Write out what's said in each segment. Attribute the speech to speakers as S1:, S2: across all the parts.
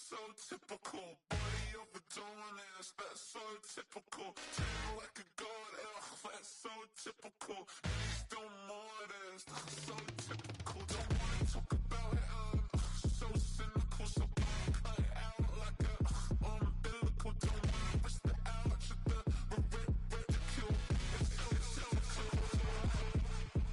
S1: so typical. Body of a dominance, that's so typical. Tail like a god, ugh, that's so typical. He's still modest, ugh, so typical. Don't wanna talk about it, so cynical. So cut it out like a umbilical. Don't wanna risk the ouch of the ridicule. It's so typical.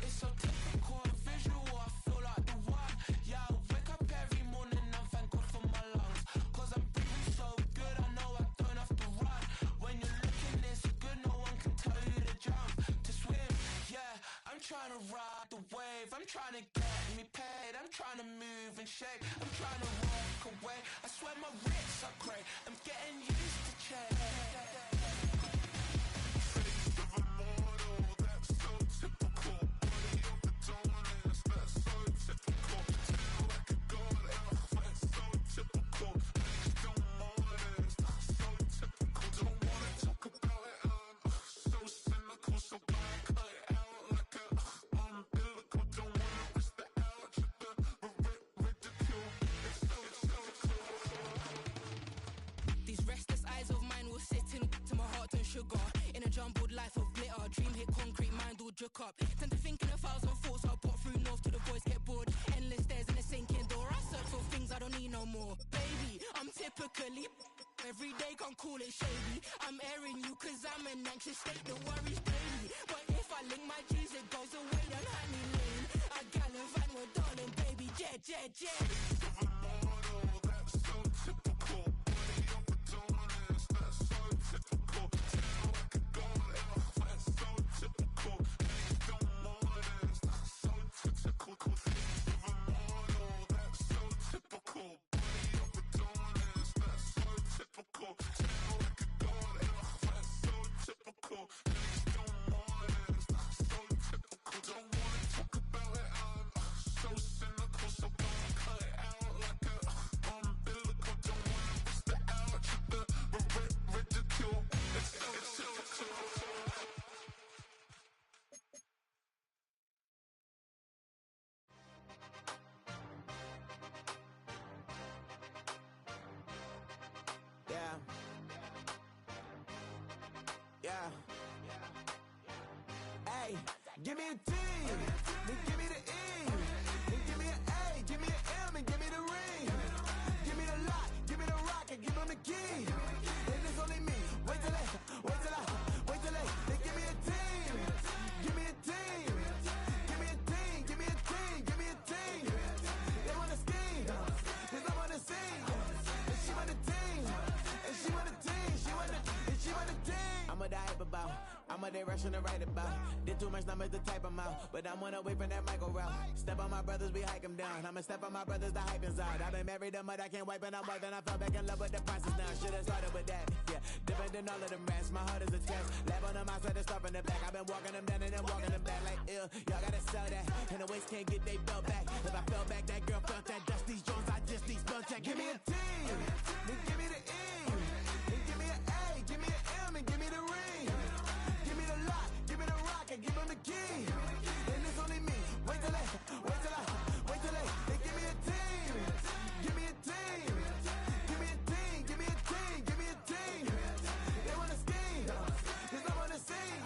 S2: It's so typical, visual, I feel like the one. Yeah, I wake up every morning and thank God for my lungs. Cause I'm breathing so good, I know I don't have to run. When you're looking this good, no one can tell you to jump, to swim. Yeah, I'm trying to ride the wave, I'm trying to get me paid, I'm trying to move and shake, I'm trying to walk away. I swear my wrists are great, I'm getting used to change.
S1: Face of a model, that's so typical. Body of a dominance, that's so typical. Tail like a god, ugh, that's so typical. He's still modest, so typical. Don't wanna talk about it, so cynical. So cut it out like a umbilical. Don't wanna risk the ouch of the ridicule. It's so typical.
S3: These restless eyes of mine will sit in to my heart and sugar. In a jumbled life of glitter, dream hit concrete, mind all jook up. Tend to think in 1,000 thoughts, I bought through north to the voice get bored. Endless stairs in a sinking door, I search for things I don't need no more. Baby, I'm typically every day, can't call it shady. I'm airing you cause I'm an anxious state, the worries daily. But if I link my G's, it goes away down honey lane. I gallivant with darling, baby, jet, jet, jet.
S1: Face of a model, that's so typical. Body of a dominance, that's so typical. Tail like a god, ugh, that's so typical. He's still modest, so typical. Face of a model, that's so typical. Body of a dominance, that's so typical. Tail like a god, ugh, that's so typical. He's still modest, so typical. Don't wanna talk about it, so cynical. So cut it out like a umbilical. Don't wanna risk the ouch of the ridicule. It's so typical.
S2: Yeah. Yeah. Hey, give me a T, then give me the E, then give me an A, give me an M, and give me the ring. Give me the lock, give me the rock, and give them the key. And it's only me. Wait till they, then give me a team. Give me a team. Give me a team, give me a team, give me a team. They wanna scheme, cause I wanna sing. And she want a team, and she want a team, she want a team. I'm a die about, I'm a they rushing to write about. Did too much numbers to type them out, but I'm one away from that micro route. Step on my brothers, we hike them down. I'ma step on my brothers, the hype inside. I've been married them, but I can't wipe and I'm wiping. I fell back in love with the process now. Should've started with that, yeah. Different than all of them rats, my heart is a test. Lab on them outside, stop in the back. I've been walking them down and then walking them back like ill. Y'all gotta sell that, and the waist can't get they belt back. If I fell back, that girl felt that. Dust these Jones, I just need spell check. Give me a T, then give me the E, then give me an A, give me an M, and give me the ring. Give me the lock, give me the rock, and give them the key. And it's only me. Wait till they, they give me a team. Give me a team. Give me a team, give me a team, give me a team. They wanna scheme, cause I wanna sing.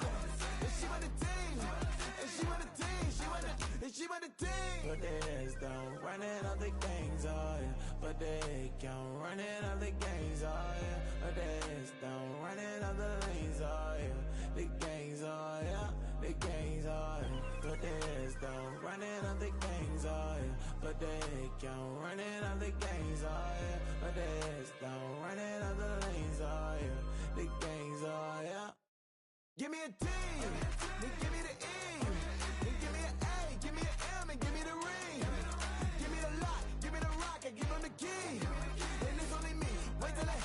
S2: And she want a team, and she want a team, she want a team. Put their heads down, running all the gangs, oh yeah. But they count, running all the gangs, oh yeah. Put their heads down, running all the lanes, oh yeah. The gangs, oh yeah. The gangs, oh yeah. Put their heads down, running all the gangs, oh yeah. But they count, running all the gangs, oh yeah. Put their heads down, running all the lanes, oh yeah. The gangs, oh yeah. Give me a T, then give me the E, then give me an A, give me an M, and give me the ring. Give me the lock, give me the rock, and give them the key. And it's only me. Wait till they,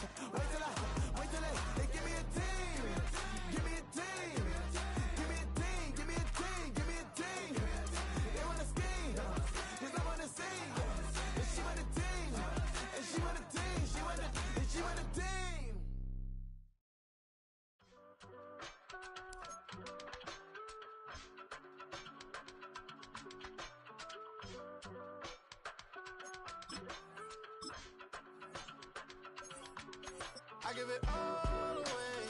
S2: they give me a team. Give me a team. Give me a team, give me a team, give me a team. They wanna scheme, cause I wanna sing. And she want a team, and she want a team, she want a team. give it all away.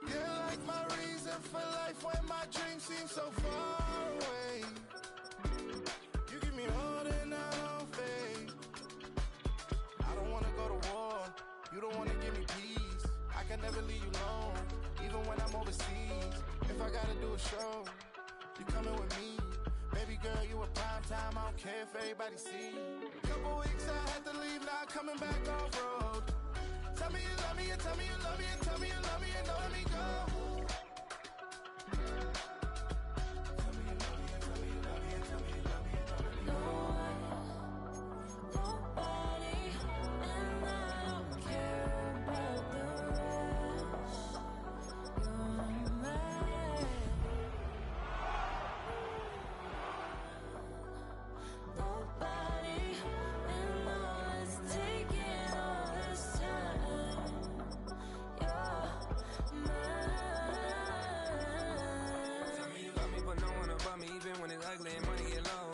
S2: You're like my reason for life when my dreams seem so far away. You give me more than I don't fade. I don't wanna go to war. You don't wanna give me peace. I can never leave you alone, even when I'm overseas. If I gotta do a show, you coming with me. Baby girl, you a prime time. I don't care if everybody see. Couple weeks I had to leave, now I'm coming back off road. Tell me you love me, and tell me you love me, and tell me you love me, and don't let me go. Tell me you love me, and tell me you love me, and tell me you love me, and don't let me go.
S4: Nobody, and I don't care about the rest. You're mine. Nobody, and all it's taking all this time. You're mine.
S5: Tell me you love me, but no one above me, even when it's ugly and money get low.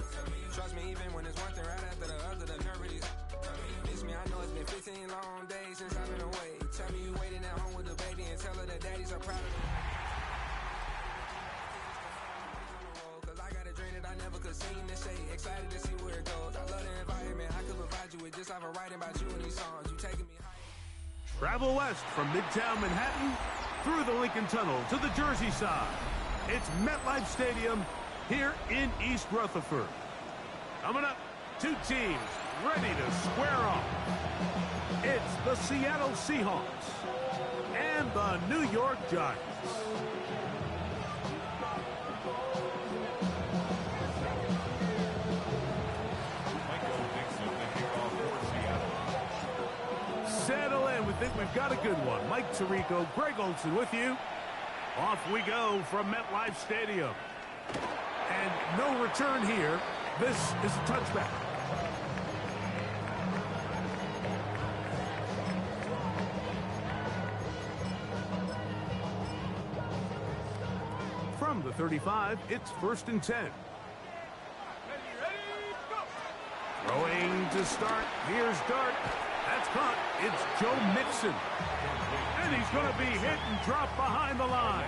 S5: Trust me, even when it's one thing right after the other, the nerve really. Miss me, I know it's been 15 long days since I've been away. Tell me you waiting at home with the baby and tell her that daddy's so proud of her. Cause I got a dream that I never could sing and say. Excited to see where it goes. I love the environment. I could provide you with just off of writing about you and these songs. You taking me high.
S6: Travel west from Midtown Manhattan through the Lincoln Tunnel to the Jersey side. It's MetLife Stadium here in East Rutherford. Coming up, two teams ready to square off. It's the Seattle Seahawks and the New York Giants. Settle in. We think we've got a good one. Mike Tirico, Greg Olson with you. Off we go from MetLife Stadium. And no return here. This is a touchback. From the 35, it's 1st and 10. Throwing to start. Here's Dart. That's caught. It's Joe Mixon. And he's going to be hit and dropped behind the line.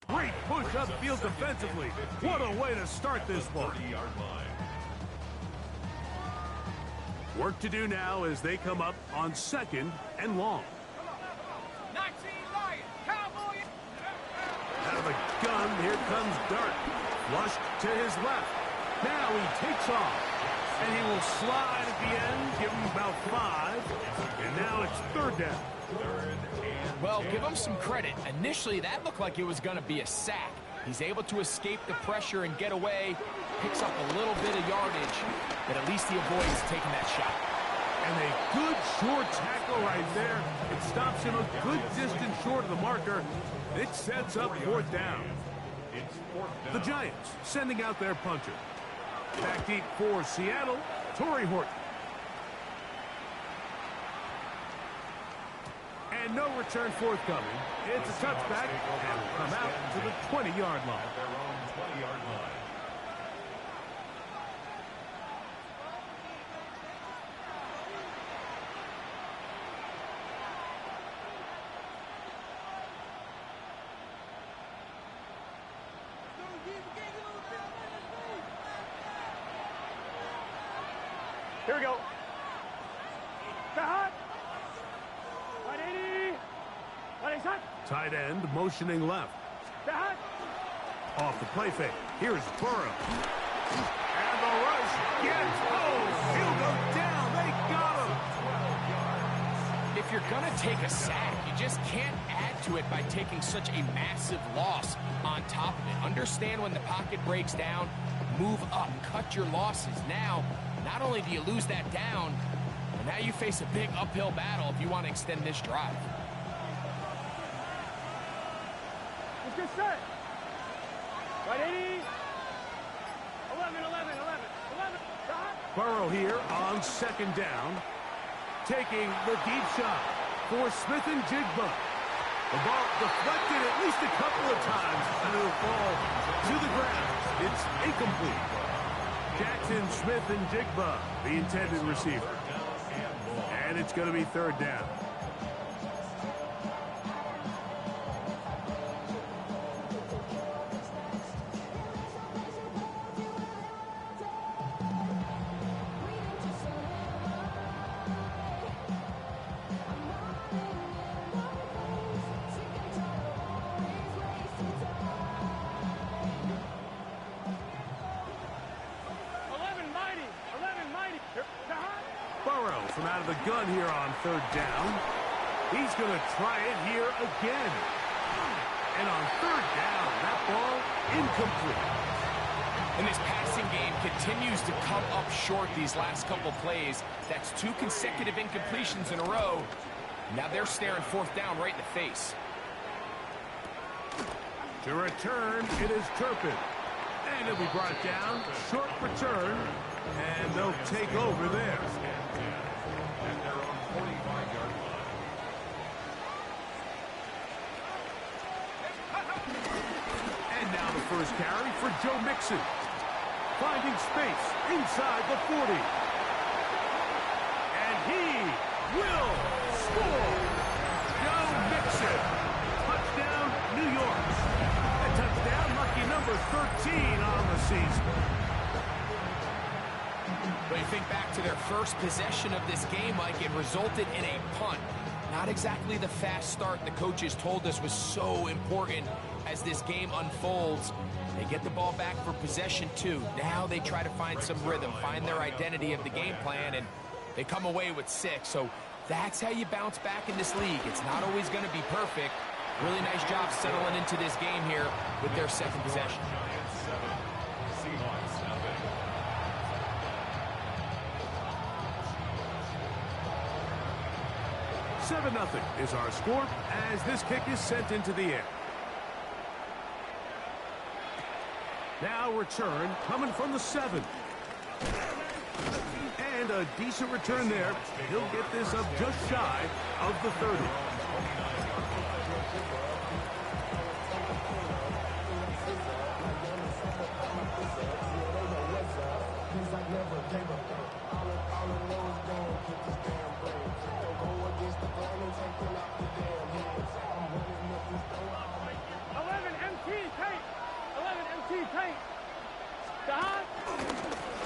S6: Great push upfield defensively. What a way to start this one. Work to do now as they come up on 2nd and long.
S7: 19 Lion, Cowboy.
S6: Out of the gun, here comes Dart. Flushed to his left. Now he takes off. And he will slide at the end, give him about 5. And now it's 3rd down.
S7: Well, give him some credit. Initially, that looked like it was going to be a sack. He's able to escape the pressure and get away. Picks up a little bit of yardage, but at least he avoids taking that shot.
S6: And a good short tackle right there. It stops him a good distance short of the marker. It sets up 4th down. The Giants sending out their puncher. Back deep for Seattle, Torrey Horton. And no return forthcoming. It's a touchback and will come out to the 20-yard line.
S7: Here we go. Cut. 180. 180.
S6: Tight end motioning left.
S7: Cut.
S6: Off the play fake. Here's Burrow. And the rush gets home. He'll go down. They got him.
S7: If you're going to take a sack, you just can't add to it by taking such a massive loss on top of it. Understand when the pocket breaks down, move up, cut your losses. Now, not only do you lose that down, but now you face a big uphill battle if you want to extend this drive. Let's get set. 180. 11.
S6: Burrow here on 2nd down. Taking the deep shot for Smith and Jigba. The ball deflected at least a couple of times, and it'll fall to the ground. It's incomplete. Jackson, Smith, and Jigba, the intended receiver. And it's going to be third down. From out of the gun here on third down. He's going to try it here again. And on third down, that ball incomplete.
S7: And this passing game continues to come up short these last couple plays. That's 2 consecutive incompletions in a row. Now they're staring fourth down right in the face.
S6: To return, it is Turpin. And it'll be brought down. Short return. And they'll take over there. And now the first carry for Joe Mixon. Finding space inside the 40. And he will score. Joe Mixon. Touchdown, New York. A touchdown, lucky number 13 on the season.
S7: But you think back to their first possession of this game, Mike, it resulted in a punt. Not exactly the fast start the coaches told us was so important as this game unfolds. They get the ball back for possession 2. Now they try to find some rhythm, find their identity of the game plan, and they come away with 6. So that's how you bounce back in this league. It's not always going to be perfect. Really nice job settling into this game here with their second possession.
S6: 7-0 is our score as this kick is sent into the air. Now return coming from the 7. And a decent return there. He'll get this up just shy of the 30.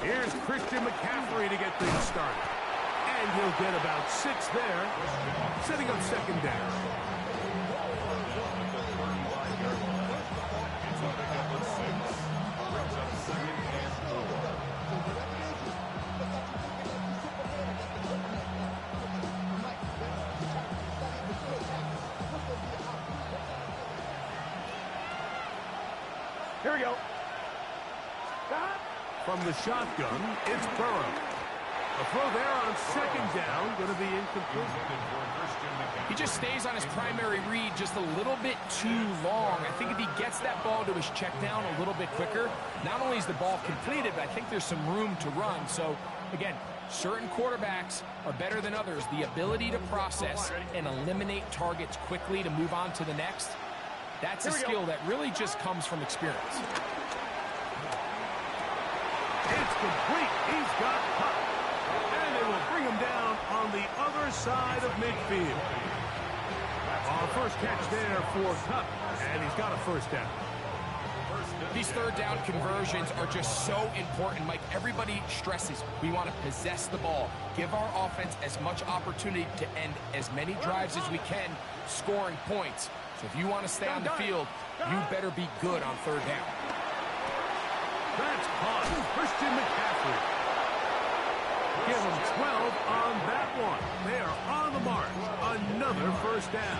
S6: Here's Christian McCaffrey to get things started. And he'll get about 6 there, setting up second down.
S8: Here we go.
S6: From the shotgun, it's Burrow. A throw there on second down, going to be incomplete.
S7: He just stays on his primary read just a little bit too long. I think if he gets that ball to his check down a little bit quicker, not only is the ball completed, but I think there's some room to run. So, again, certain quarterbacks are better than others. The ability to process and eliminate targets quickly to move on to the next, that's a skill that really just comes from experience.
S6: It's complete. He's got Cup. And they will bring him down on the other side of midfield. Our first catch there for Cup. And he's got a first down.
S7: These third down conversions are just so important, Mike. Everybody stresses we want to possess the ball, give our offense as much opportunity to end as many drives as we can, scoring points. So if you want to stay on the field, you better be good on third down.
S6: That's caught. Christian McCaffrey. Give him 12 on that one. They are on the mark. Another first down.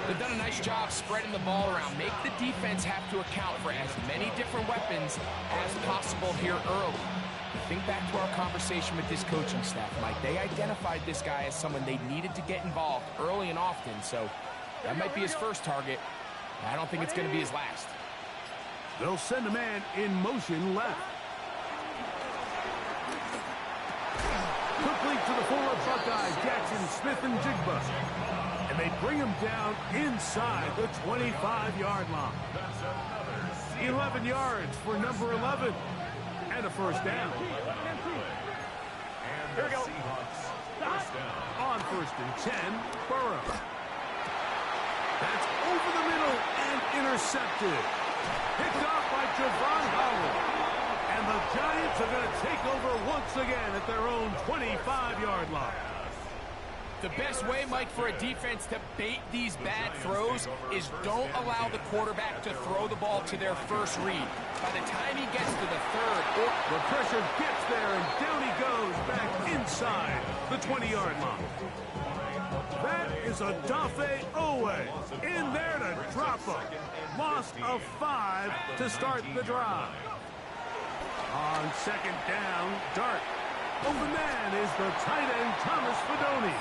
S7: They've done a nice job spreading the ball around. Make the defense have to account for as many different weapons as possible here early. Think back to our conversation with this coaching staff, Mike. They identified this guy as someone they needed to get involved early and often, so that might be his first target. I don't think it's going to be his last.
S6: They'll send a man in motion left. Quickly to the former Buckeye, Jackson, Smith, and Jigba. And they bring him down inside the 25-yard line. 11 yards for number 11. And a first down.
S1: Here we go.
S6: On first and 10, Burrow. That's over the middle and intercepted. Picked off by Javon Howard. And the Giants are going to take over once again at their own 25-yard line.
S7: The best way, Mike, for a defense to bait these bad throws is don't allow the quarterback to throw the ball to their first read. By the time he gets to the third,
S6: the pressure gets there, and down he goes back inside the 20-yard line. That is a Dafe Owe in there to drop him. Loss of 5 to start the drive. On second down, Dart. Open man is the tight end, Thomas Fedoni.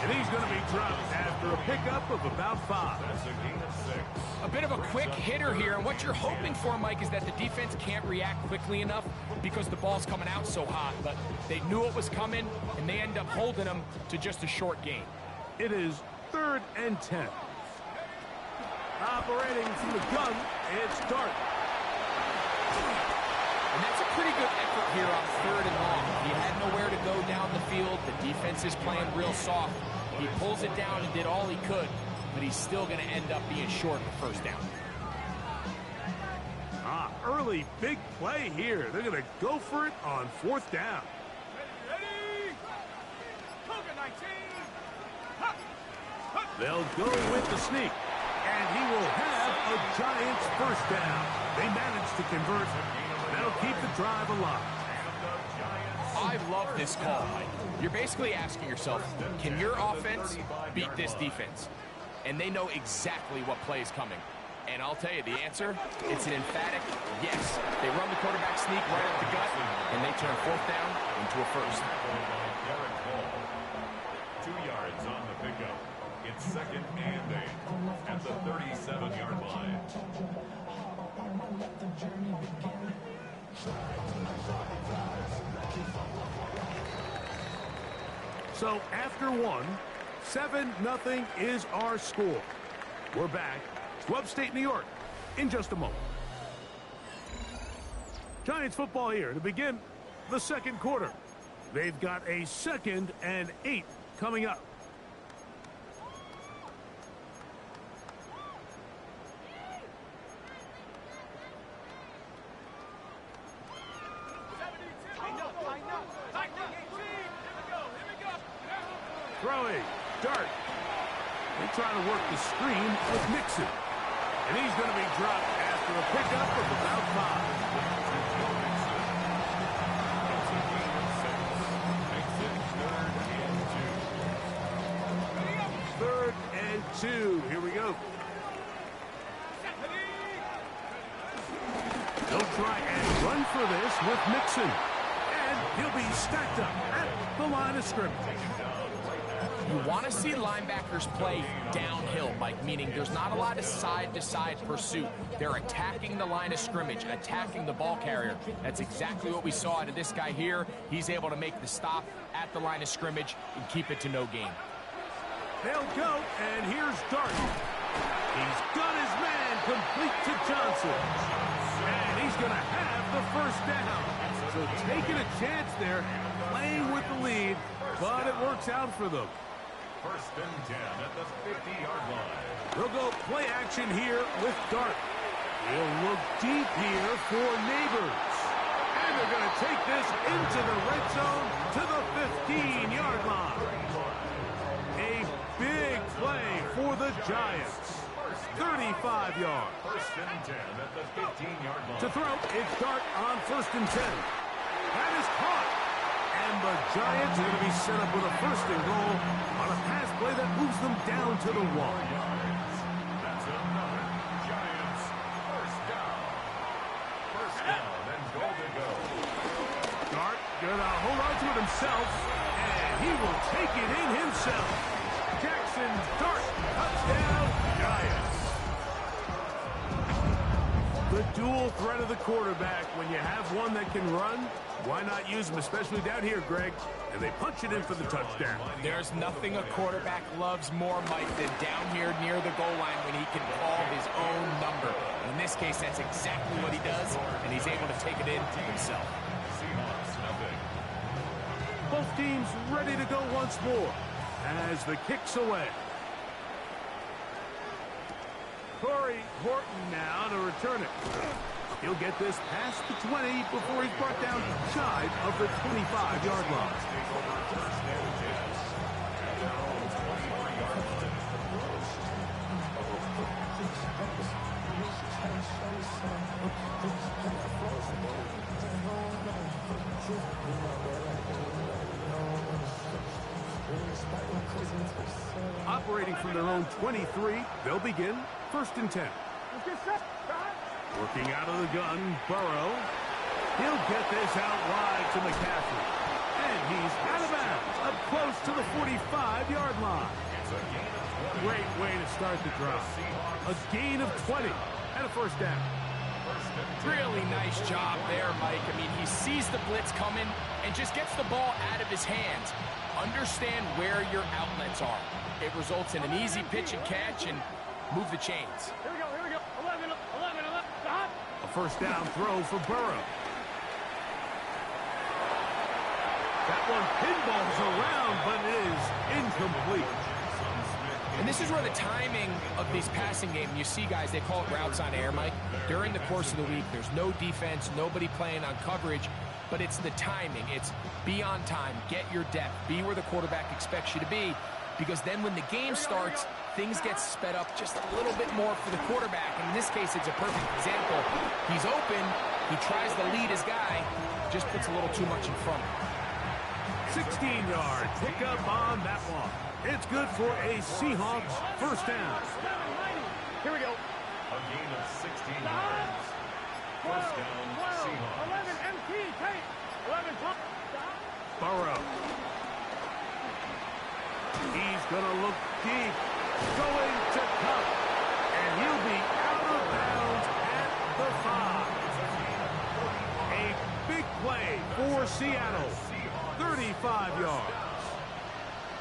S6: And he's going to be dropped after a pickup of about 5.
S7: A bit of a quick hitter here, and what you're hoping for, Mike, is that the defense can't react quickly enough because the ball's coming out so hot. But they knew it was coming, and they end up holding them to just a short gain.
S6: It is 3rd and 10. Operating from the gun, it's Dart.
S7: And that's a pretty good effort here on 3rd and long. He had nowhere to go down the field. The defense is playing real soft. He pulls it down and did all he could, but he's still going to end up being short the first down.
S6: Early big play here. They're going to go for it on 4th down. They'll go with the sneak, and he will have a Giants first down. They managed to convert. That'll keep the drive alive.
S7: I love this call, Mike. You're basically asking yourself, can your offense beat this defense? And they know exactly what play is coming. And I'll tell you the answer, it's an emphatic yes. They run the quarterback sneak right up the gut, and they turn 4th down into a first.
S1: 2 yards on the pickup. It's 2nd and 8 at the 37-yard line.
S6: So after 1, 7-0 is our score. We're back to upstate New York in just a moment. Giants football here to begin the second quarter. They've got a 2nd and 8 coming up. Throwing, Dart. They try to work the screen with Mixon. And he's going to be dropped after a pickup of about 5. 3rd and 2. Here we go. They'll try and run for this with Mixon. And he'll be stacked up at the line of scrimmage.
S7: You want to see linebackers play downhill, Mike, meaning there's not a lot of side-to-side pursuit. They're attacking the line of scrimmage, attacking the ball carrier. That's exactly what we saw out of this guy here. He's able to make the stop at the line of scrimmage and keep it to no gain.
S6: They'll go, and here's Dart. He's got his man complete to Johnson. And he's going to have the first down. So taking a chance there, playing with the lead, but it works out for them.
S1: 1st and 10 at the 50-yard line.
S6: They'll go play action here with Dart. He'll look deep here for Neighbors. And they're going to take this into the red zone to the 15-yard line. A big play for the Giants. 35 yards.
S1: 1st and 10 at the 15-yard line.
S6: To throw, it's Dart on 1st and 10. That is caught. And the Giants are going to be set up with a 1st and goal on a pass play that moves them down to the 1.
S1: That's another Giants first down. First down and goal to go.
S6: Dart gonna hold on to it himself, and he will take it in himself. Jackson Dart, touchdown, Giants. The dual threat of the quarterback. When you have one that can run, why not use him, especially down here, Greg? and they punch it in for the touchdown.
S7: There's nothing a quarterback loves more, Mike, than down here near the goal line when he can call his own number. In this case, that's exactly what he does, and he's able to take it in himself.
S6: Both teams ready to go once more as the kick's away. Corey Horton now to return it. He'll get this past the 20 before he's brought down shy of the 25-yard line. Operating from their own 23, they'll begin 1st and 10. Working out of the gun, Burrow. He'll get this out wide to McCaffrey. And he's out of bounds, up close to the 45-yard line. Great way to start the drive. A gain of 20 and a 1st down.
S7: Really nice job there, Mike. I mean, he sees the blitz coming and just gets the ball out of his hands. Understand where your outlets are. It results in an easy pitch and catch and move the chains.
S8: Here we go. 11.
S6: A 1st down throw for Burrow. That one pinballs around, but is incomplete.
S7: And this is where the timing of these passing games, you see guys, they call it routes on air, Mike. During the course of the week, there's no defense, nobody playing on coverage, but it's the timing. It's be on time, get your depth, be where the quarterback expects you to be, because then when the game starts, things get sped up just a little bit more for the quarterback. And in this case, it's a perfect example. He's open, he tries to lead his guy, just puts a little too much in front.
S6: 16-yard pickup on that one. It's good for a Seahawks 1st down.
S8: Here we go.
S1: A gain of 16 yards. 1st down, Seahawks.
S8: 11 MT, take. 11 top.
S6: Burrow. He's going to look deep. Going to Cup. And he'll be out of bounds at the 5. A big play for Seattle. 35 yards.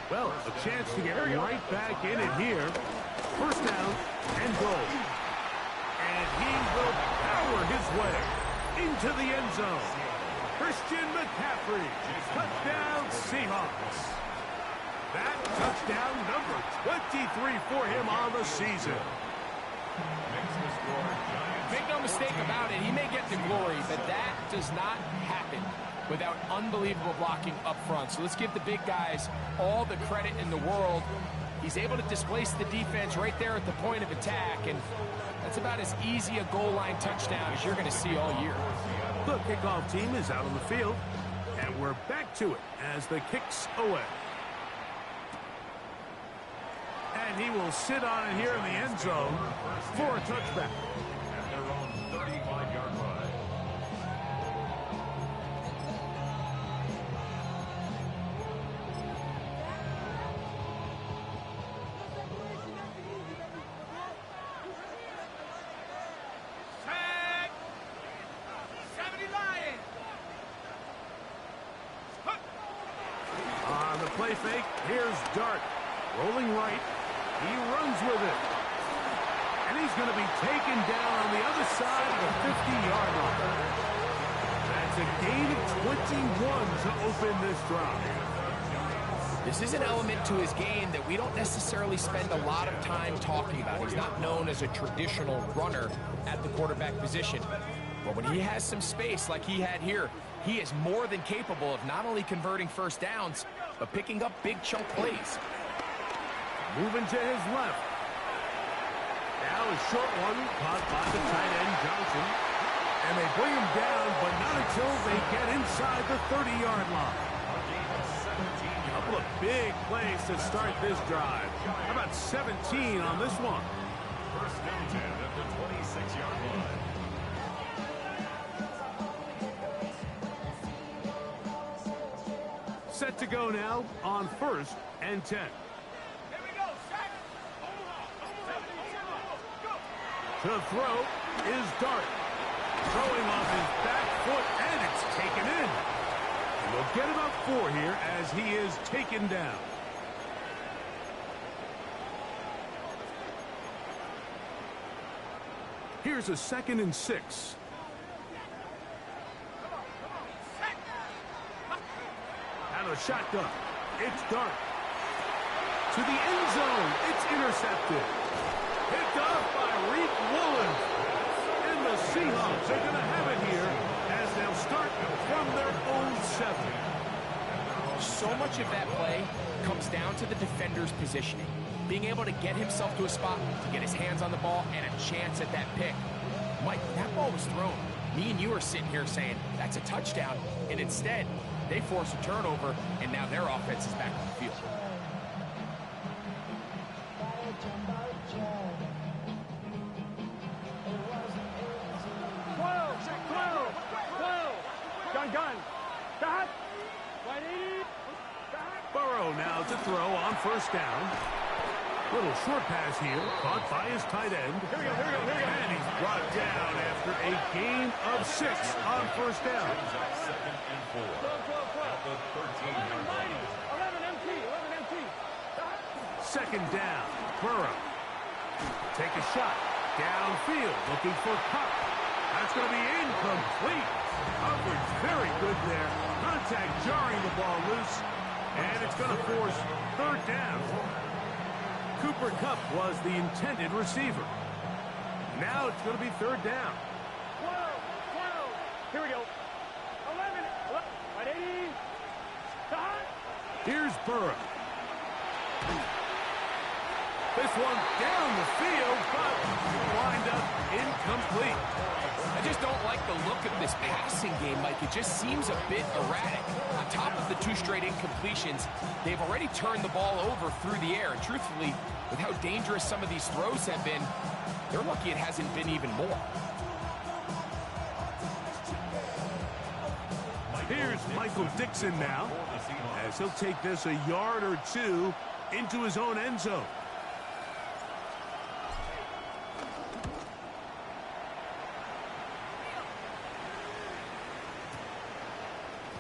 S6: Well, a chance to get right back in it here. 1st down and goal. And he will power his way into the end zone. Christian McCaffrey, touchdown Seahawks. That touchdown number 23 for him on the season.
S7: Make no mistake about it, he may get the glory, but that does not happen without unbelievable blocking up front. So let's give the big guys all the credit in the world. He's able to displace the defense right there at the point of attack, and that's about as easy a goal line touchdown as you're going to see all year.
S6: The kickoff team is out on the field, and we're back to it as the kick's away. And he will sit on it here in the end zone for a touchback.
S1: At their own 35-yard line.
S6: On the play fake, here's Dart. Rolling right. He runs with it. And he's going to be taken down on the other side of the 50-yard line. That's a gain of 21 to open this drive.
S7: This is an element to his game that we don't necessarily spend a lot of time talking about. He's not known as a traditional runner at the quarterback position. But when he has some space like he had here, he is more than capable of not only converting 1st downs, but picking up big chunk plays.
S6: Moving to his left. Now a short one caught by the tight end Johnson. And they bring him down, but not until they get inside the 30-yard line. A couple of big plays to start this drive. How about 17 on this one?
S1: 1st down 10 at the 26-yard line.
S6: Set to go now on 1st and 10. To throw is Dart. Throwing off his back foot, and it's taken in. We'll get about 4 here as he is taken down. Here's a 2nd and 6. Out of shotgun. It's Dart. To the end zone. It's intercepted. Picked off by Reek Woolen. And the Seahawks are going to have it here as they'll start from their own 7.
S7: So much of that play comes down to the defender's positioning. Being able to get himself to a spot, to get his hands on the ball, and a chance at that pick. Mike, that ball was thrown. Me and you are sitting here saying, that's a touchdown. And instead, they force a turnover, and now their offense is back on the field.
S8: Gun. Dot. 180.
S6: Burrow now to throw on 1st down. Little short pass here, caught by his tight end.
S8: Here we go.
S6: And he's brought down after a gain of 6 on 1st down.
S8: 12. At the 13-yard line. 11 MT.
S6: 2nd down, Burrow. Take a shot. Downfield, looking for Cup. That's going to be incomplete. Coverage very good there. Contact jarring the ball loose. And it's going to force 3rd down. Cooper Kupp was the intended receiver. Now it's going to be 3rd down.
S8: 12. Here we go. 11. 180. Dot.
S6: Here's Burrow. This one down the field, but wind up incomplete.
S7: I just don't like the look of this passing game, Mike. It just seems a bit erratic. On top of the 2 straight incompletions, they've already turned the ball over through the air. And truthfully, with how dangerous some of these throws have been, they're lucky it hasn't been even more.
S6: Here's Michael Dixon now, as he'll take this a yard or 2 into his own end zone.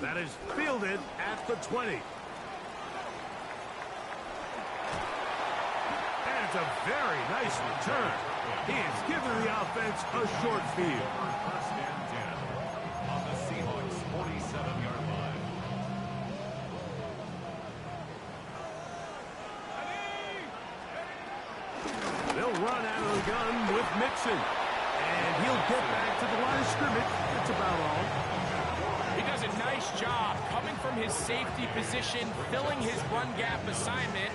S6: That is fielded at the 20. And it's a very nice return. He has given the offense a short field.
S1: 1st and 10 on the Seahawks 47-yard line.
S6: They'll run out of the gun with Mixon. And he'll get back to the line of scrimmage. That's about all.
S7: He does a nice job coming from his safety position, filling his run gap assignment,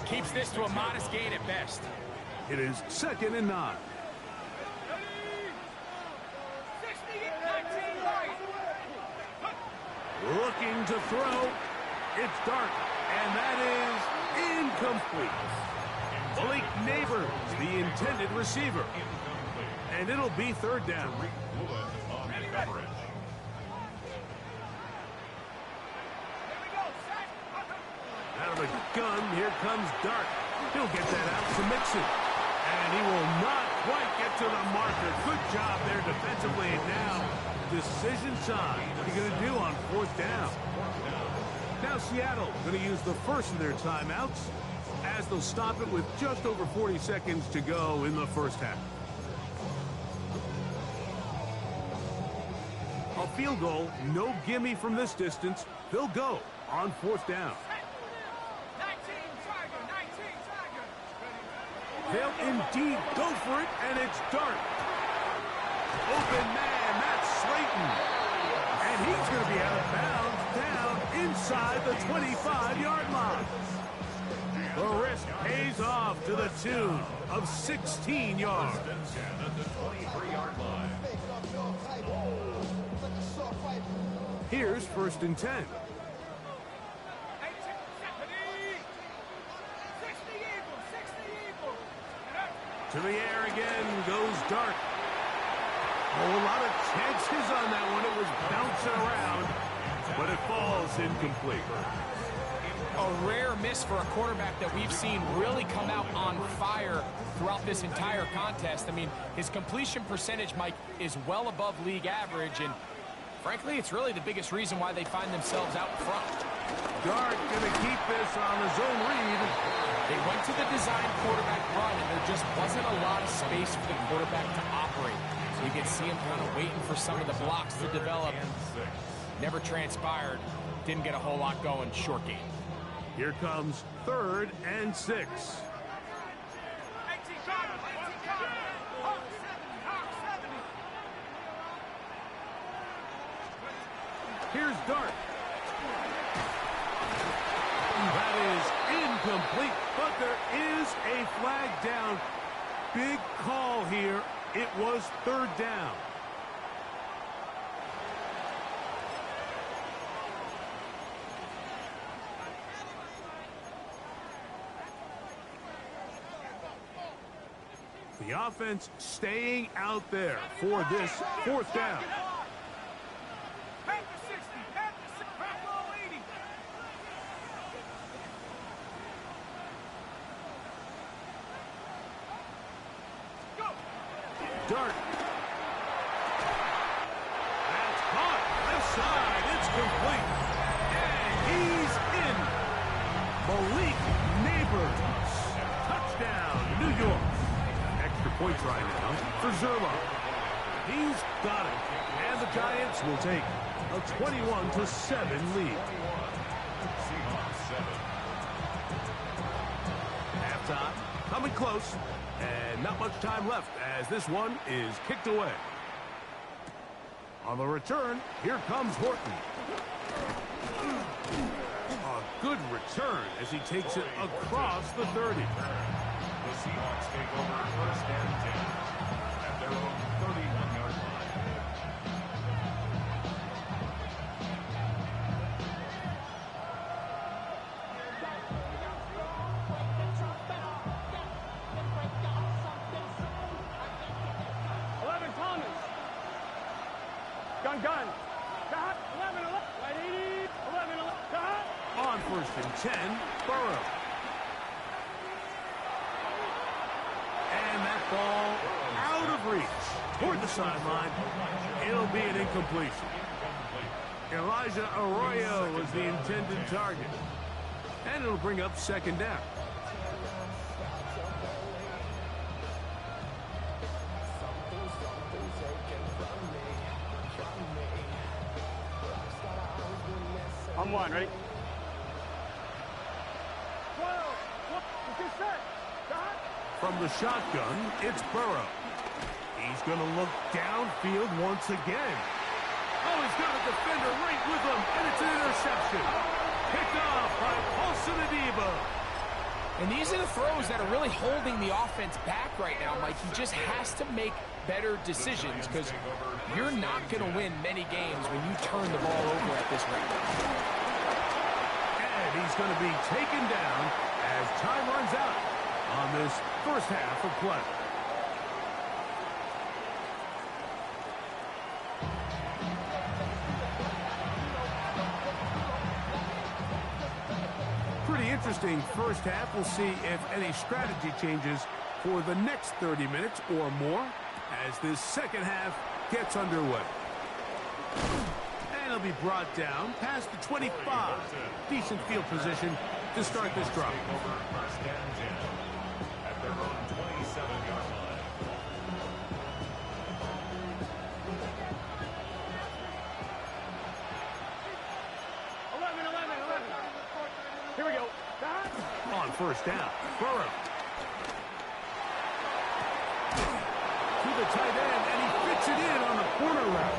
S7: keeps this to a modest gain at best.
S6: It is 2nd and 9. Looking to throw. It's Dart. And that is incomplete. Blake Neighbors, the intended receiver. And it'll be 3rd down. Out of the gun, here comes Dart. He'll get that out to Mixon. And he will not quite get to the marker. Good job there defensively. And now, decision time. What are you going to do on 4th down? Now Seattle going to use the first of their timeouts as they'll stop it with just over 40 seconds to go in the 1st half. A field goal, no gimme from this distance. They'll go on 4th down. They'll indeed go for it, and it's Dart. Open man, that's Slayton. And he's going to be out of bounds down inside the 25-yard line. The risk pays off to the tune of 16 yards.
S1: At the 23-yard line.
S6: Here's 1st and 10. To the air again goes Dart. A lot of chances on that one. It was bouncing around, but it falls incomplete.
S7: A rare miss for a quarterback that we've seen really come out on fire throughout this entire contest. I mean, his completion percentage, Mike, is well above league average, and Frankly, it's really the biggest reason why they find themselves out front.
S6: Dart gonna keep this on the zone read.
S7: They went to the design quarterback run, and there just wasn't a lot of space for the quarterback to operate. So you can see him kind of waiting for some of the blocks to develop. Never transpired. Didn't get a whole lot going. Short game.
S6: Here comes 3rd and 6. Here's Dart. That is incomplete, but there is a flag down. Big call here. It was 3rd down. The offense staying out there for this 4th down. Dart. That's caught. Left side. It's complete. And he's in. Malik Neighbors. Touchdown, New York. Extra points right now for Zerlo. He's got it. And the Giants will take a 21-7 lead. Halftime. Coming close. And not much time left as this one is kicked away. On the return, here comes Horton. A good return as he takes it across the 30.
S8: The Seahawks take over 1st and 10 at their own 31-yard line.
S9: Gun. 11, 11. Right 80. 11, 11.
S6: On 1st and 10, Burrow. And that ball out of reach toward the sideline. It'll be an incompletion. Elijah Arroyo was the intended target. And it'll bring up 2nd down.
S9: On 1, ready? 12. Get set.
S6: From the shotgun, it's Burrow. He's going to look downfield once again. Oh, he's got a defender right with him, and it's an interception. Picked off by Paulson Adebo.
S7: And these are the throws that are really holding the offense back right now, Mike. He just has to make better decisions because you're not going to win many games when you turn the ball over at this rate.
S6: And he's going to be taken down as time runs out on this 1st half of play. Pretty interesting 1st half. We'll see if any strategy changes for the next 30 minutes or more as this 2nd half gets underway. And he'll be brought down past the 25. Decent field position to start this drive.
S8: Over 1st and 10 at their own 27-yard line.
S9: Here we go.
S6: On 1st down, Burrow. To the tight end, and he fits it in on the corner route.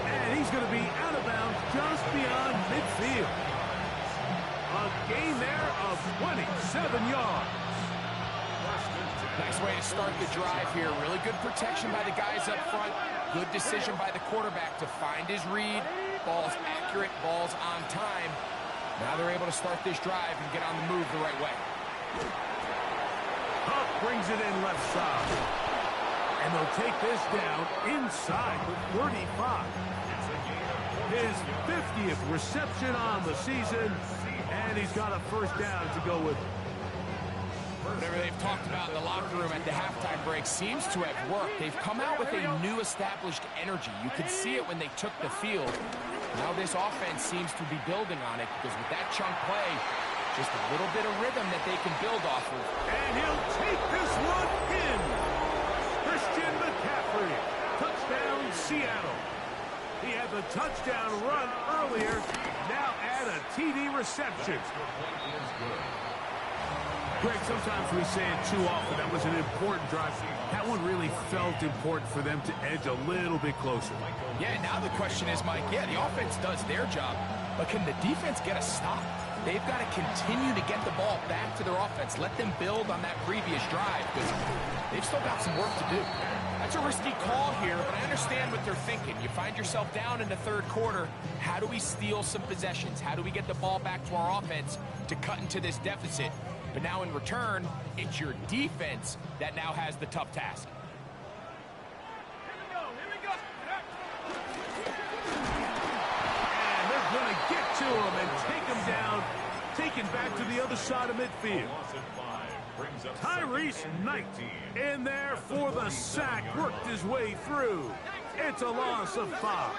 S6: And he's going to be out of bounds just beyond midfield. A gain there of 27 yards.
S7: Nice way to start the drive here. Really good protection by the guys up front. Good decision by the quarterback to find his read. Ball's accurate, ball's on time. Now they're able to start this drive and get on the move the right way.
S6: Huff brings it in left side. And they'll take this down inside the 35. His 50th reception on the season, and he's got a 1st down to go with it.
S7: Whatever they've talked talked about in the locker room at the halftime break seems to have worked. They've come out with a new established energy. You could see it when they took the field. Now this offense seems to be building on it because with that chunk play, just a little bit of rhythm that they can build off of.
S6: And he'll take this one in. Christian McCaffrey, touchdown Seattle. He had the touchdown run earlier, now add a TD reception. Greg, sometimes we say it too often. That was an important drive. That one really felt important for them to edge a little bit closer.
S7: Yeah, now the question is, Mike, yeah, the offense does their job, but can the defense get a stop? They've got to continue to get the ball back to their offense. Let them build on that previous drive because they've still got some work to do. That's a risky call here, but I understand what they're thinking. You find yourself down in the third quarter. How do we steal some possessions? How do we get the ball back to our offense to cut into this deficit? But now in return, it's your defense that now has the tough task.
S6: And they're going to get to him and take him down, taken back to the other side of midfield. Tyrese Knight in there for the sack, worked his way through. It's a loss of 5.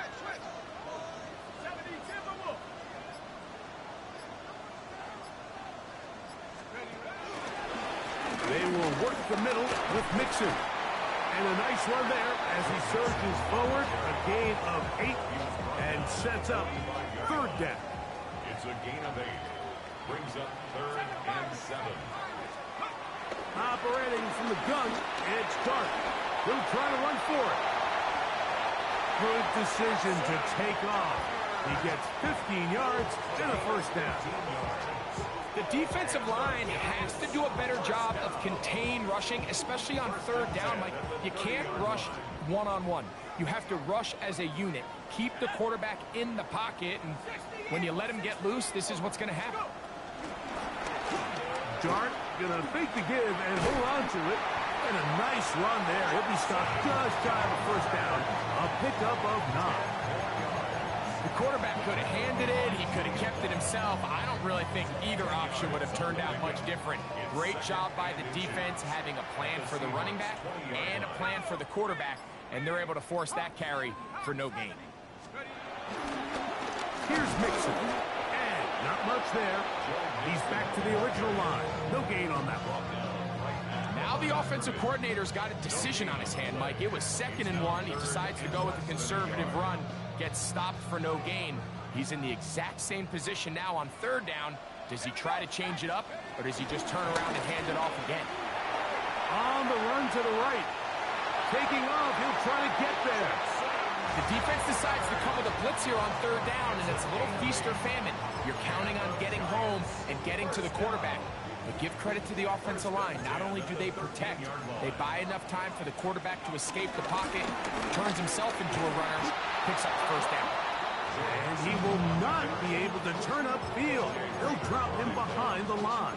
S6: They will work the middle with Mixon. And a nice run there as he surges forward, a gain of 8, and sets up third down.
S8: It's a gain of 8. Brings up 3rd and 7.
S6: Operating from the gun, it's Dart. He'll try to run for it. Good decision to take off. He gets 15 yards and a first down.
S7: The defensive line has to do a better job of contain rushing, especially on third down. Like, you can't rush one-on-one. You have to rush as a unit. Keep the quarterback in the pocket, and when you let him get loose, this is what's going to happen.
S6: Dart gonna fake the give and hold on to it. And a nice run there. He'll be stopped just shy of a first down. A pickup of 9.
S7: The quarterback could have handed it. He could have kept it himself. I don't really think either option would have turned out much different. Great job by the defense having a plan for the running back and a plan for the quarterback, and they're able to force that carry for no gain.
S6: Here's Mixon. And not much there. He's back to the original line. No gain on that one.
S7: Now the offensive coordinator's got a decision on his hand, Mike. It was 2nd and 1. He decides to go with a conservative run. Gets stopped for no gain. He's in the exact same position now on 3rd down. Does he try to change it up, or does he just turn around and hand it off again?
S6: On the run to the right. Taking off, he'll try to get there.
S7: The defense decides to come with a blitz here on 3rd down, and it's a little feast or famine. You're counting on getting home and getting to the quarterback. But give credit to the offensive line. Not only do they protect, they buy enough time for the quarterback to escape the pocket, turns himself into a runner, picks up the first down.
S6: And he will not be able to turn upfield. They'll drop him behind the line.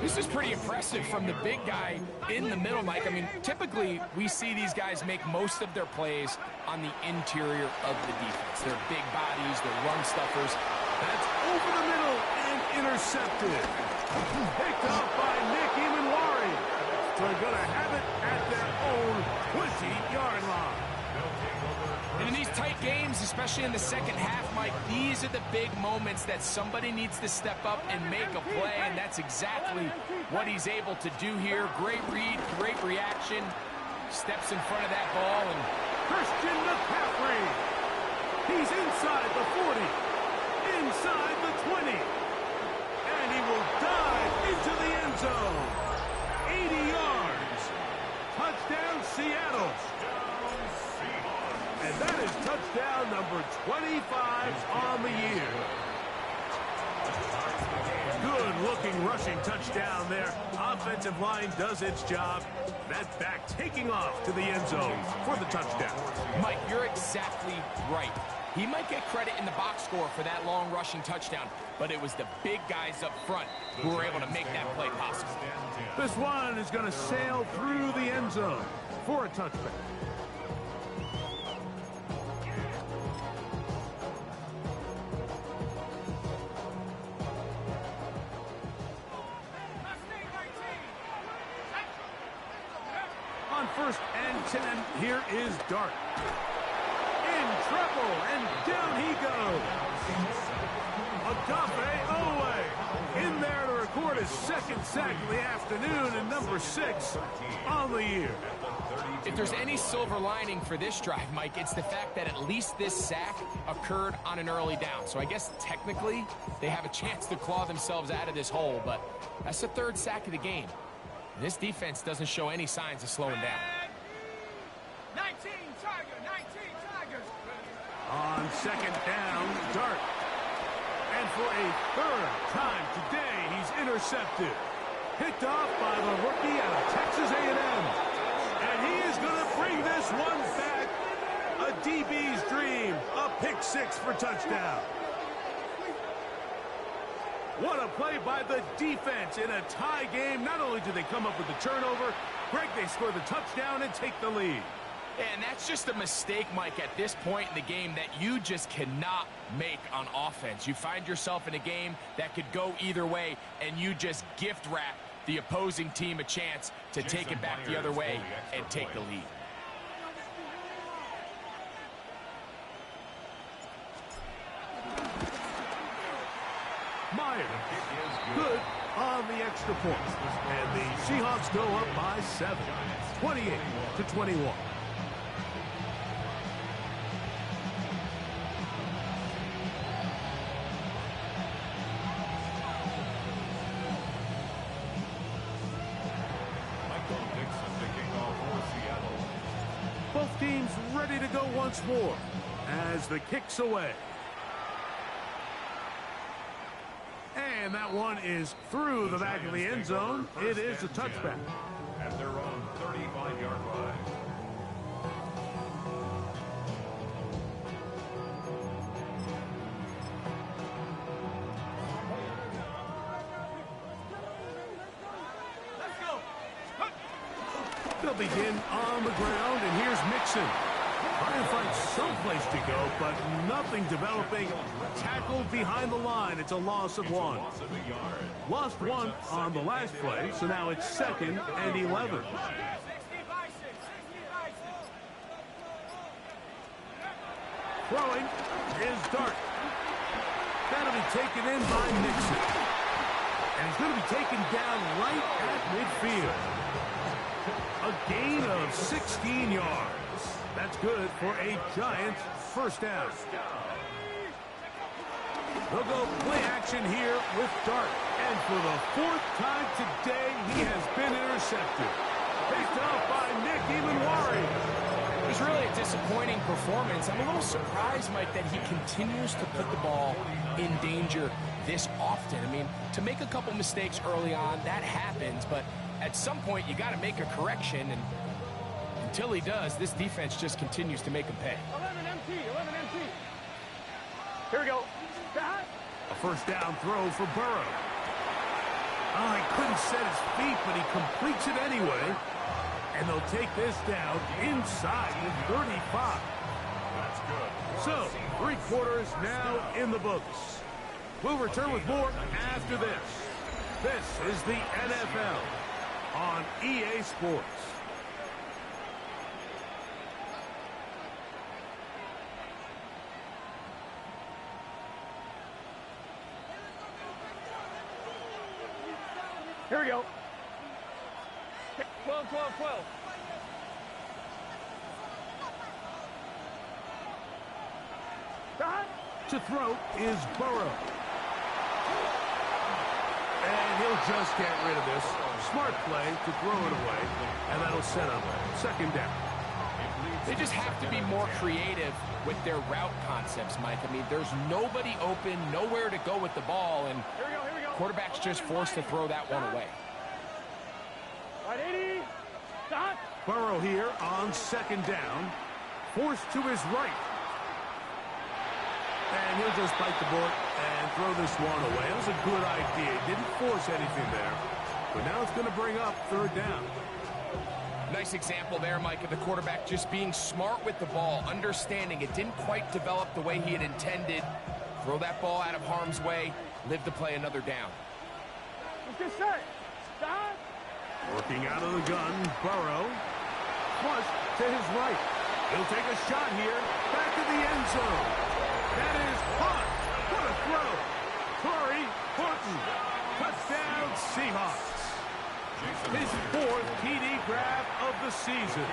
S7: This is pretty impressive from the big guy in the middle, Mike. I mean, typically we see these guys make most of their plays on the interior of the defense. They're big bodies, they're run stuffers.
S6: That's over the middle and intercepted. Picked up by Nick Emanwari. They're going to have it at their own 20-yard line.
S7: And in these tight games, especially in the second half, Mike, these are the big moments that somebody needs to step up and make a play, and that's exactly what he's able to do here. Great read, great reaction. Steps in front of that ball, and
S6: Christian McCaffrey. He's inside the 40, inside the 20, and he will dive into the end zone. 80 yards. Touchdown, Seattle. And that is touchdown number 25 on the year. Good-looking rushing touchdown there. Offensive line does its job. That back taking off to the end zone for the touchdown.
S7: Mike, you're exactly right. He might get credit in the box score for that long rushing touchdown, but it was the big guys up front who were able to make that play possible.
S6: This one is going to sail through the end zone for a touchback. first and 10. Here is Dart. In trouble, and down he goes. Agape Owe in there to record his second sack of the afternoon, and number 6 on the year.
S7: If there's any silver lining for this drive, Mike, it's the fact that at least this sack occurred on an early down. So I guess technically they have a chance to claw themselves out of this hole, but that's the third sack of the game. And this defense doesn't show any signs of slowing down.
S9: 19 Tigers.
S6: On second down, Dart. And for a third time today, he's intercepted. Picked off by the rookie out of Texas A&M. And he is going to bring this one back. A DB's dream. A pick 6 for touchdown. What a play by the defense in a tie game. Not only did they come up with the turnover, Greg, they score the touchdown and take the lead.
S7: And that's just a mistake, Mike, at this point in the game that you just cannot make on offense. You find yourself in a game that could go either way, and you just gift wrap the opposing team a chance to take it back the other way and take the lead.
S6: Myers, good on the extra point. And the Seahawks go up by 7, 28-21. Both teams ready to go once more as the kick's away. And that one is through the back of the end zone. It is a touchback.
S8: At their own 35-yard line.
S6: They'll begin on the ground, and here's Mixon. Trying to find someplace to go, but nothing developing. Tackled behind the line. It's a loss of 1. Lost 1 on the last play, so now it's 2nd and 11. Throwing is Dart. That'll be taken in by Nixon. And he's going to be taken down right at midfield. A gain of 16 yards. That's good for a Giants first down. They'll go play action here with Dart. And for the 4th time today, he has been intercepted. Picked up by Nick Emanwari.
S7: It was really a disappointing performance. I'm a little surprised, Mike, that he continues to put the ball in danger this often. I mean, to make a couple mistakes early on, that happens, but at some point you got to make a correction, and until he does, this defense just continues to make him pay.
S9: 11 MT. Here we go.
S6: A first down throw for Burrow. Oh, he couldn't set his feet, but he completes it anyway. And they'll take this down inside the 35.
S8: That's good.
S6: So, 3 quarters now in the books. We'll return with more after this. This is the NFL on EA Sports.
S9: Here we go. 12.
S6: To throw is Burrow. And he'll just get rid of this. Smart play to throw it away. And that'll set up 2nd down.
S7: They just have to be more creative with their route concepts, Mike. I mean, there's nobody open, nowhere to go with the ball, and quarterback's just forced to throw that one away.
S9: Right, 80. Stop.
S6: Burrow here on 2nd down. Forced to his right. And he'll just bite the bullet and throw this one away. That was a good idea. Didn't force anything there. But now it's going to bring up 3rd down.
S7: Nice example there, Mike, of the quarterback just being smart with the ball, understanding it didn't quite develop the way he had intended. Throw that ball out of harm's way, live to play another down.
S9: Let's get set. Stop.
S6: Working out of the gun, Burrow. flush to his right. He'll take a shot here. Back to the end zone. That is hot. What a throw. Corey Horton. Touchdown, Seahawks. His 4th TD grab of the season.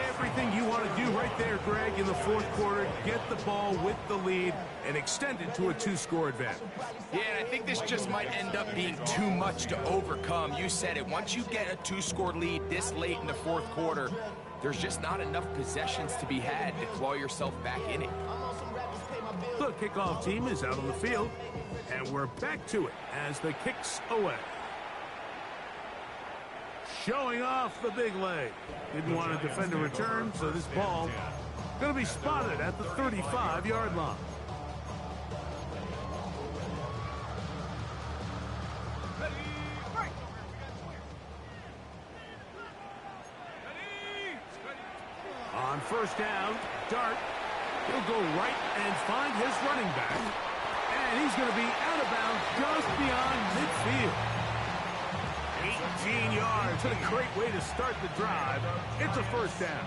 S6: Everything you want to do right there, Greg, in the 4th quarter. Get the ball with the lead and extend it to a 2-score advantage.
S7: Yeah, and I think this just might end up being too much to overcome. You said it. Once you get a 2-score lead this late in the 4th quarter, there's just not enough possessions to be had to claw yourself back in it.
S6: The kickoff team is out on the field, and we're back to it as the kick's away. Showing off the big leg. Didn't want to defend a return, so this ball going to be spotted at the 35-yard line. On first down, Dart. He'll go right and find his running back. And he's going to be out of bounds just beyond midfield. 18 yards. What a great way to start the drive. It's a first down.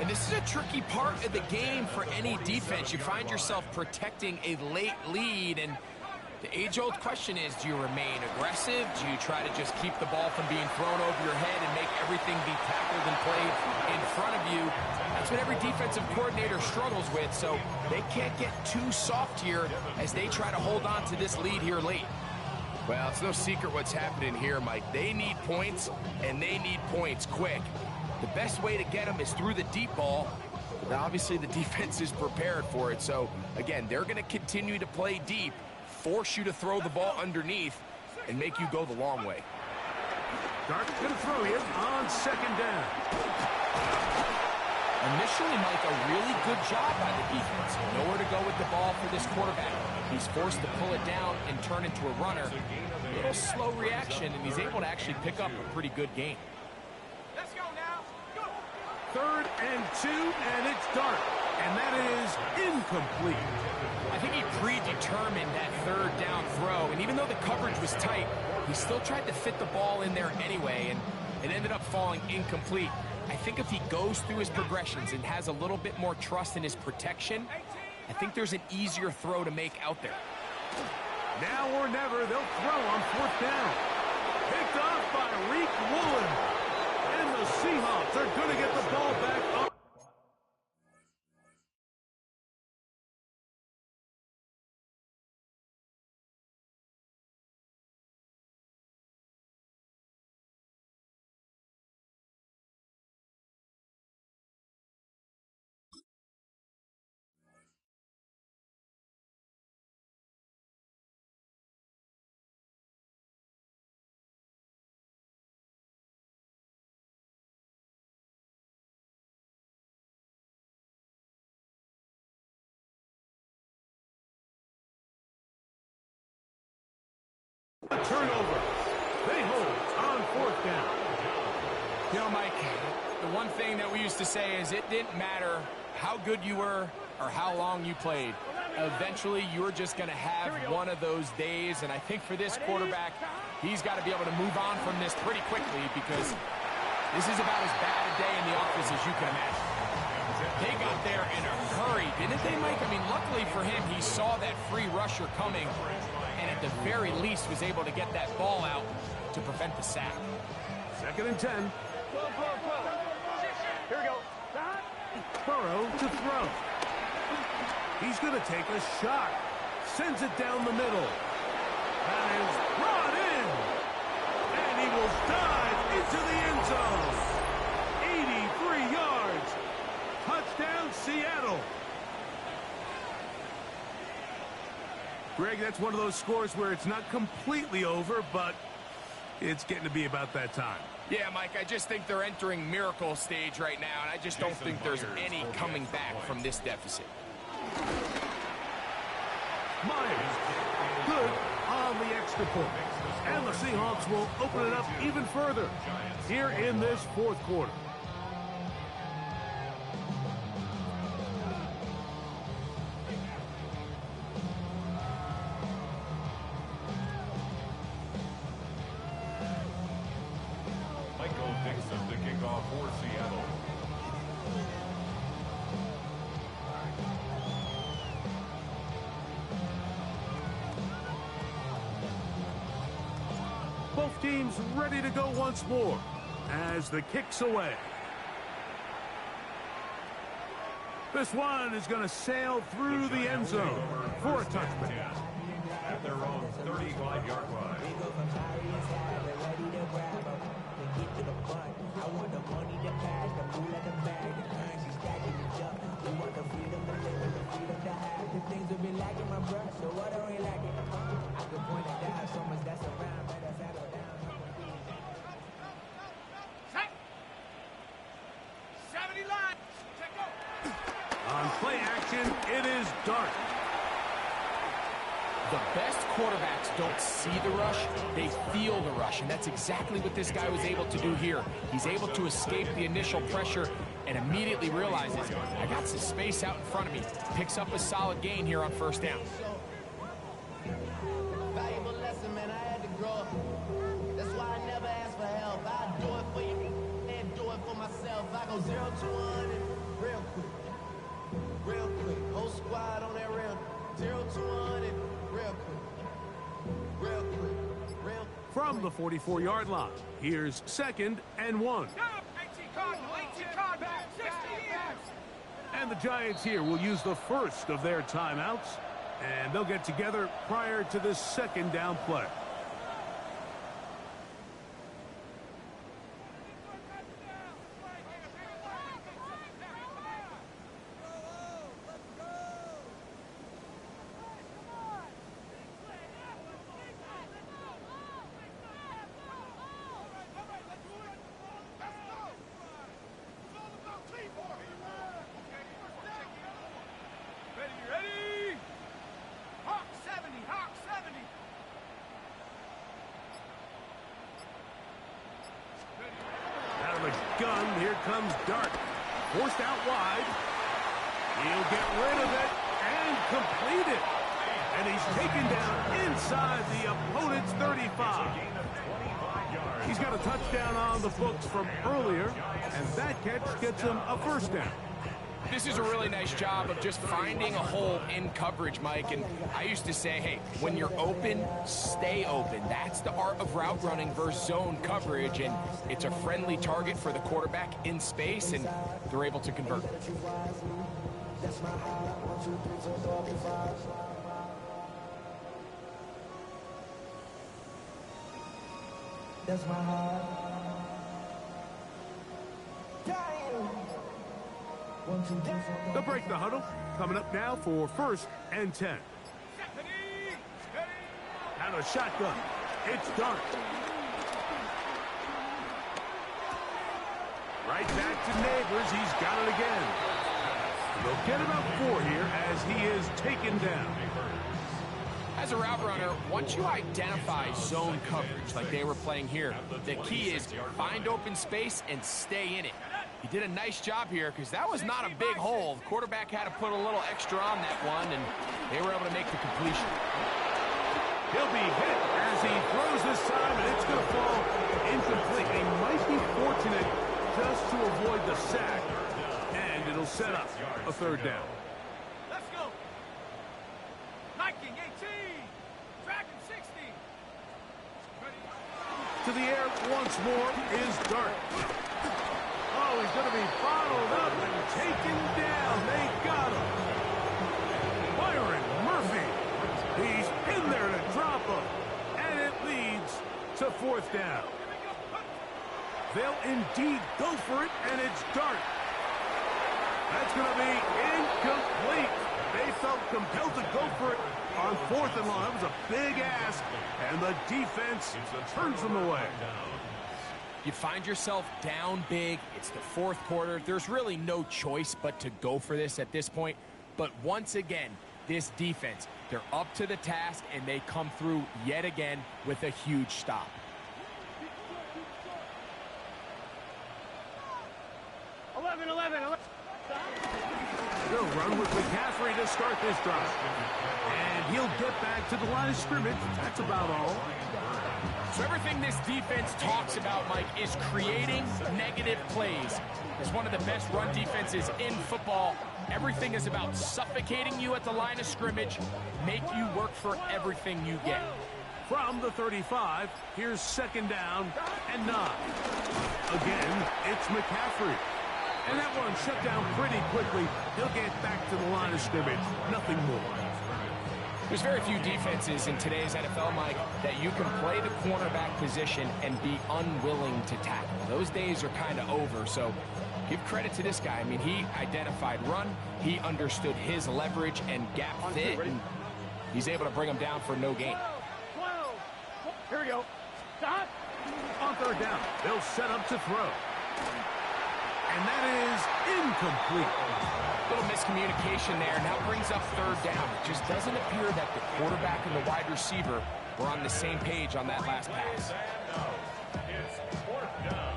S7: And this is a tricky part of the game for any defense. You find yourself protecting a late lead, and the age-old question is, do you remain aggressive? Do you try to just keep the ball from being thrown over your head and make everything be tackled and played in front of you? That's what every defensive coordinator struggles with, so they can't get too soft here as they try to hold on to this lead here late. Well, it's no secret what's happening here, Mike. They need points, and they need points quick. The best way to get them is through the deep ball. But obviously, the defense is prepared for it. So, again, they're going to continue to play deep, force you to throw the ball underneath, and make you go the long way.
S6: Dart's going to throw here on second down.
S7: Initially, Mike, a really good job by the defense. Nowhere to go with the ball for this quarterback. He's forced to pull it down and turn into a runner. A little slow reaction, and he's able to actually pick up a pretty good gain.
S9: Let's go now. Go.
S6: 3rd and 2, and it's Dart. And that is incomplete.
S7: I think he predetermined that 3rd down throw, and even though the coverage was tight, he still tried to fit the ball in there anyway, and it ended up falling incomplete. I think if he goes through his progressions and has a little bit more trust in his protection, I think there's an easier throw to make out there.
S6: Now or never, they'll throw on 4th down. Picked off by Reek Woolen. And the Seahawks are going to get the ball back up. A turnover. They hold on 4th down.
S7: You know, Mike, the one thing that we used to say is it didn't matter how good you were or how long you played. Eventually, you're just going to have one of those days, and I think for this quarterback, he's got to be able to move on from this pretty quickly because this is about as bad a day in the office as you can imagine. They got there in a hurry, didn't they, Mike? I mean, luckily for him, he saw that free rusher coming, and at the very least was able to get that ball out to prevent the sack.
S6: 2nd and 10.
S9: Here we go.
S6: Burrow to throw. He's going to take a shot. Sends it down the middle. That is brought in. And he will dive into the end zone. 83 yards. Touchdown, Seattle. Greg, that's one of those scores where it's not completely over, but it's getting to be about that time.
S7: Yeah, Mike, I just think they're entering miracle stage right now, and I just don't think there's any coming back from this deficit.
S6: Myers, good on the extra point. And the Seahawks will open it up even further here in this 4th quarter.
S8: set the kickoff for Seattle.
S6: Both teams ready to go once more as the kick's away. This one is going to sail through the end zone for a touchback.
S8: At their own 35-yard line.
S6: On play action, it is Dart.
S7: The best quarterbacks don't see the rush, they feel the rush, and that's exactly what this guy was able to do here. He's able to escape the initial pressure and immediately realizes, I got some space out in front of me. Picks up a solid gain here on first down.
S10: Valuable lesson, man. I had to grow up. That's why I never ask for help. I do it for you and do it for myself. I go 0 to 100 real quick. Real quick. Whole squad on that real 0 to 100 real quick. Real quick. Real quick.
S6: From the 44-yard line, here's 2nd and 1. And the Giants here will use the first of their timeouts, and they'll get together prior to this second down play. Gun, here comes Dart. Forced out wide. He'll get rid of it and complete it. And he's taken down inside the opponent's 35. He's got a touchdown on the books from earlier, and that catch gets him a first down.
S7: This is a really nice job of just finding a hole in coverage, Mike. And I used to say, hey, when you're open, stay open. That's the art of route running versus zone coverage. And it's a friendly target for the quarterback in space, and they're able to convert.
S10: That's my heart.
S6: They'll break the huddle. Coming up now for 1st and 10. Out of shotgun. It's Dart. Right back to Neighbors. He's got it again. They'll get about 4 here as he is taken down.
S7: As a route runner, once you identify zone coverage like they were playing here, the key is find open space and stay in it. He did a nice job here because that was not a big hole. The quarterback had to put a little extra on that one, and they were able to make the completion.
S6: He'll be hit as he throws this time, and it's going to fall incomplete. They might be fortunate just to avoid the sack, and it'll set up a 3rd down.
S9: Let's go. Viking 18. Dragon 60.
S6: To the air once more is Dart. Oh, he's going to be bottled up and taken down. They got him. Byron Murphy. He's in there to drop him. And it leads to 4th down. They'll indeed go for it, and it's Dart. That's going to be incomplete. They felt compelled to go for it on 4th and long. That was a big ask, and the defense turns them away.
S7: You find yourself down big. It's the 4th quarter. There's really no choice but to go for this at this point. But once again, this defense, they're up to the task, and they come through yet again with a huge stop.
S6: They'll run with McCaffrey to start this drive. And he'll get back to the line of scrimmage. That's about all.
S7: So everything this defense talks about, Mike, is creating negative plays. As one of the best run defenses in football, everything is about suffocating you at the line of scrimmage, make you work for everything you get.
S6: From the 35, here's 2nd down and 9. Again, it's McCaffrey. And that one shut down pretty quickly. He'll get back to the line of scrimmage. Nothing more.
S7: There's very few defenses in today's NFL, Mike, that you can play the cornerback position and be unwilling to tackle. Those days are kind of over, so give credit to this guy. I mean, he identified run, he understood his leverage and gap fit, and he's able to bring him down for no gain.
S9: Here we go. Stop.
S6: On 3rd down, they'll set up to throw. And that is incomplete.
S7: Little miscommunication there. Now brings up 3rd down. It just doesn't appear that the quarterback and the wide receiver were on the same page on that last pass.
S8: It's 4th down.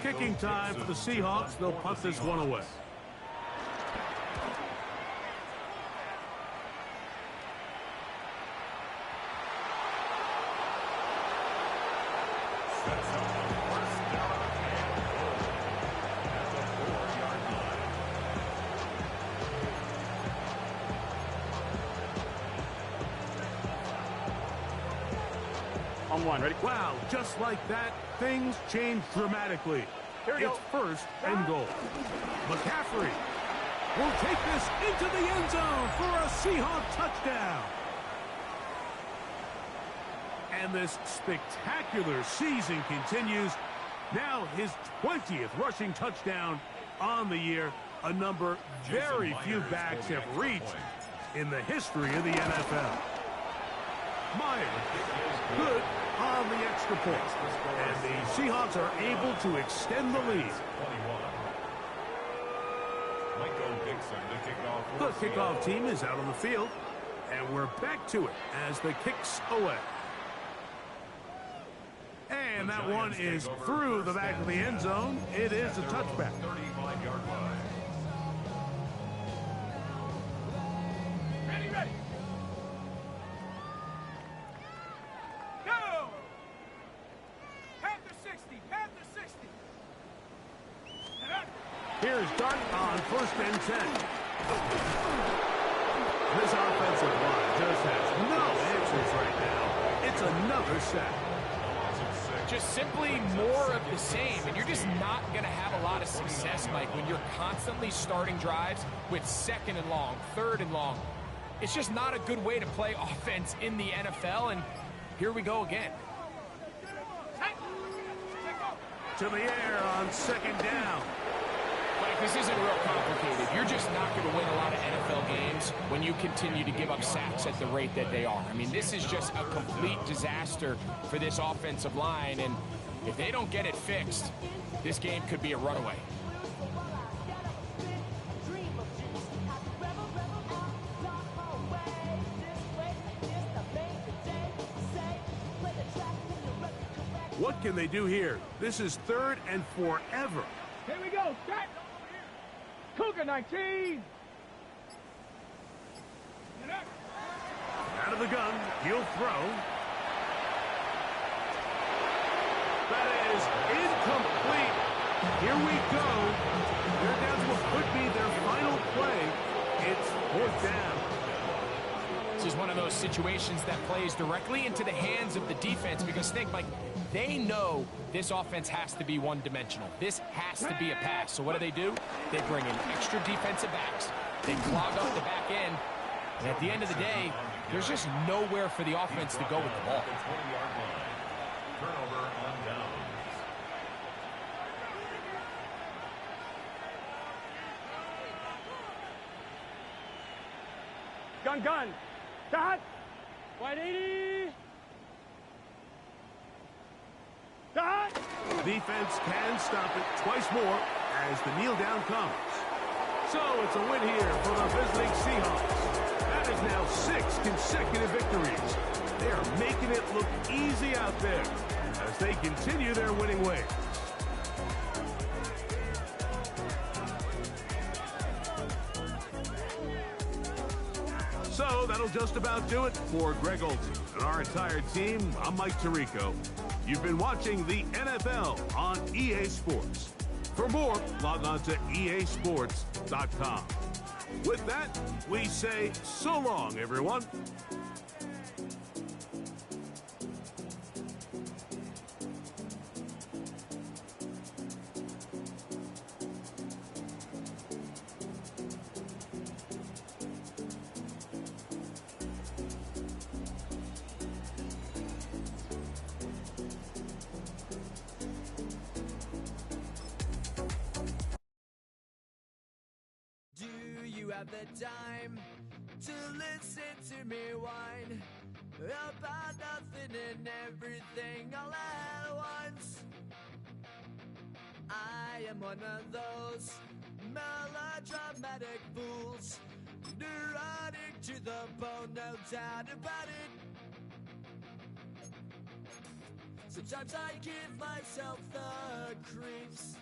S6: Kicking time for the Seahawks. They'll punt this one away.
S9: On 1, ready?
S6: Wow, just like that, things change dramatically.
S9: Here we
S6: It's
S9: go.
S6: 1st and goal. McCaffrey will take this into the end zone for a Seahawk touchdown. And this spectacular season continues. Now his 20th rushing touchdown on the year, a number very few backs have reached in the history of the NFL. Myers, good on the extra point. And the Seahawks are able to extend the lead. The kickoff team is out on the field, and we're back to it as the kicks away. And that one is through the back of the end zone. It is a touchback.
S8: 35-yard line.
S9: Ready, ready. Go! Panther 60, Panther 60.
S6: Here's Dart on 1st and 10. This offensive line just has no answers right now. It's another sack.
S7: Just simply more of the same, and you're just not going to have a lot of success, Mike, when you're constantly starting drives with 2nd and long, 3rd and long. It's just not a good way to play offense in the NFL, and here we go again.
S6: To the air on 2nd down.
S7: Mike, this isn't real complicated. You're just not going to win a lot of NFL games when you continue to give up sacks at the rate that they are. I mean, this is just a complete disaster for this offensive line, and if they don't get it fixed, this game could be a runaway.
S6: What can they do here? This is 3rd and forever.
S9: Here we go. Set. Cougar 19.
S6: Out of the gun, he'll throw. That is incomplete. Here we go. They're down to what could be their final play. It's 4th down.
S7: This is one of those situations that plays directly into the hands of the defense because, think, Mike, they know this offense has to be one-dimensional. This has to be a pass. So what do? They bring in extra defensive backs. They clog up the back end. And at the end of the day, there's just nowhere for the offense to go with the ball.
S8: Turnover on downs.
S9: Gun. Stop. 180. Stop.
S6: Defense can stop it twice more as the kneel down comes. So it's a win here for the visiting Seahawks. That is now 6 consecutive victories. They are making it look easy out there as they continue their winning ways. So that'll just about do it for Greg Olson and our entire team. I'm Mike Tirico. You've been watching the NFL on EA Sports. For more, log on to easports.com. With that, we say so long, everyone.
S2: Do you have the time to listen to me whine about nothing and everything all at once? I am one of those melodramatic fools, neurotic to the bone, no doubt about it. Sometimes I give myself the creeps.